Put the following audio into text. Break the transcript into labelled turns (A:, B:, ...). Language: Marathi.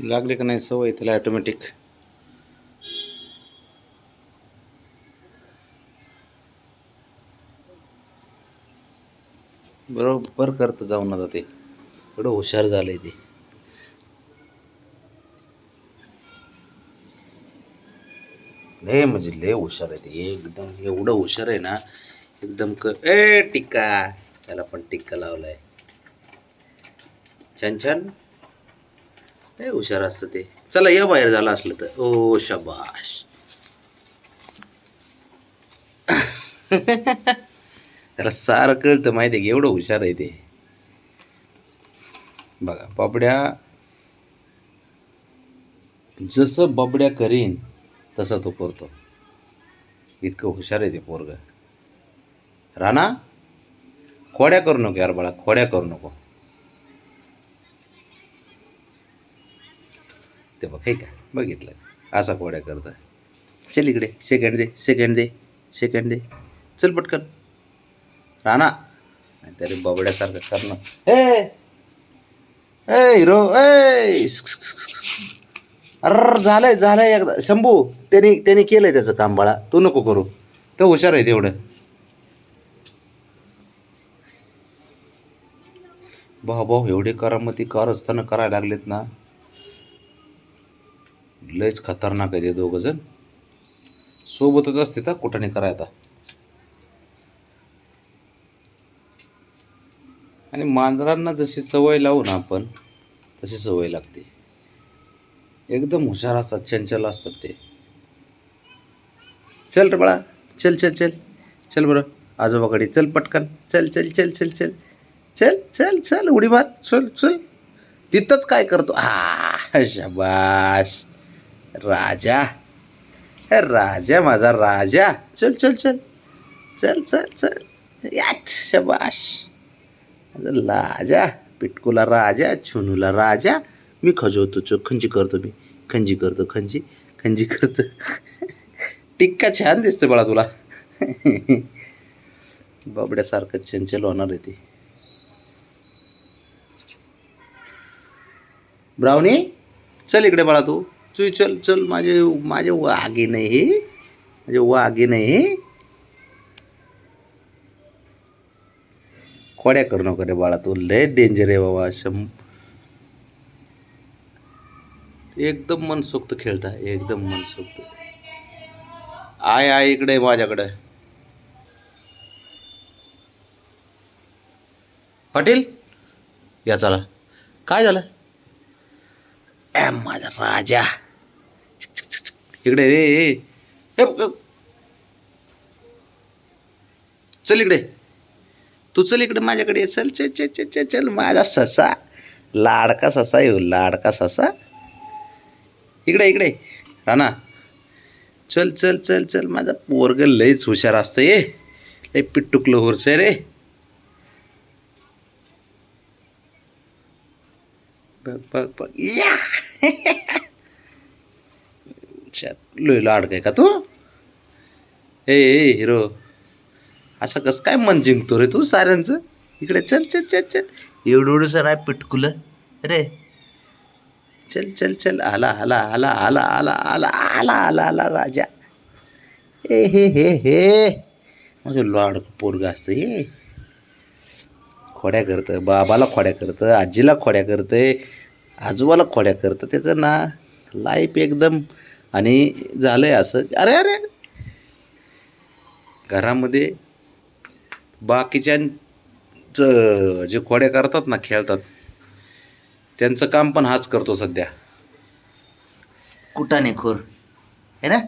A: लागले का नाही सवय त्याला ऑटोमॅटिक. बरोबर करत जाऊन आता ते एवढं हुशार झालंय ते. लय म्हणजे लय हुशार आहे ते एकदम. एवढं हुशार आहे ना एकदम. टिक्का, त्याला पण टिक्का लावलाय. छान छान. लय हुशार असतं ते. चला या बाहेर झालं असलं तर. ओ शाबाश. त्याला सारं कळतं माहिती आहे की, एवढं हुशार आहे ते. बघा बाबड्या, जसं बाबड्या करीन तसं तो करतो. इतकं हुशार आहे ते पोरग. राणा, खोड्या करू नको यार बाळा, खोड्या करू नको. ते बघ हे का, बघितलं असा खोड्या करता. चल इकडे, सेकंड दे, सेकंड दे, सेकंड दे. चल पटकन राणा. नाही तरी बाबड्यासारखं करणं. ए हिरो, ए अर झालंय झालंय एकदा. शंभू, त्याने केलंय त्याचं काम बाळा, तू नको करू. तो हुशार आहे तेवढं. भाऊ भाऊ एवढे करामती कारस्थानं करायला लागलेत ना, लयच खतरनाक आहे ते दोघं जण. सोबतच असते तर कुठं नाही करायचा. आणि मांजरांना जशी सवय लावू ना आपण, तशी सवय लागते. एकदम हुशार असतात, चंचल असतात ते. चल रे बाळा, चल चल चल चल बरं आजोबाकडे. चल पटकन, चल चल चल चल चल चल चल चल उडी मार. चल चल. तिथंच काय करतो. हा शाबाश राजा. हे राजा, माझा राजा. चल चल चल चल चल चल याच. शाबाश राजा. पिटकूला राजा, छुनूला राजा. मी खजवतो, खंजी करतो. मी खंजी करतो, खंजी खंजी करतो. टिक्का छान दिसतं बाळा तुला. बाबड्यासारखं चंचल होणार आहे ते. ब्राउनी, चल इकडे बाळा तू. तू चल चल. माझे माझे वाघे नाही, माझे वाघे नाही. खोड्या करू नको रे बाळा, तू लय डेंजर आहे बाबा. एकदम मनसोक्त खेळता, एकदम मनसोक्त. आय इकडे माझ्याकडे. पाटील या चला. काय झालं. माझा राजा इकडे रे. चल इकडे, तू चल इकडे माझ्याकडे. चल चल चल चल चल चल. माझा ससा, लाडका ससा येऊ, लाडका ससा. इकडे इकडे राणा. चल चल चल चल. माझा पोरग लयच हुशार असतं. ये लय पिट्टुकलं होरसे रे. बघ बघ बघ या. लय लाडका आहे का तू. ए हिरो, असं कसं काय मन जिंकतो रे तू साऱ्यांचं. इकडे चल चल चल चल. एवढं नाही पिटकुलं रे. चल चल चल. आला आला आला आला आला आला आला आला आला राजा. ए हे माझं लाडकं पोरग असतं हे. खोड्या करतं, बाबाला खोड्या करतं, आजीला खोड्या करतं, आजोबाला खोड्या करतं. त्याचं ना लाईफ एकदम. आणि झालंय असं. अरे अरे, घरामध्ये बाकीच्या जे खोड्या करतात ना, खेळतात, त्यांचं काम पण हाच करतो सध्या. कुटाणेखोर है ना.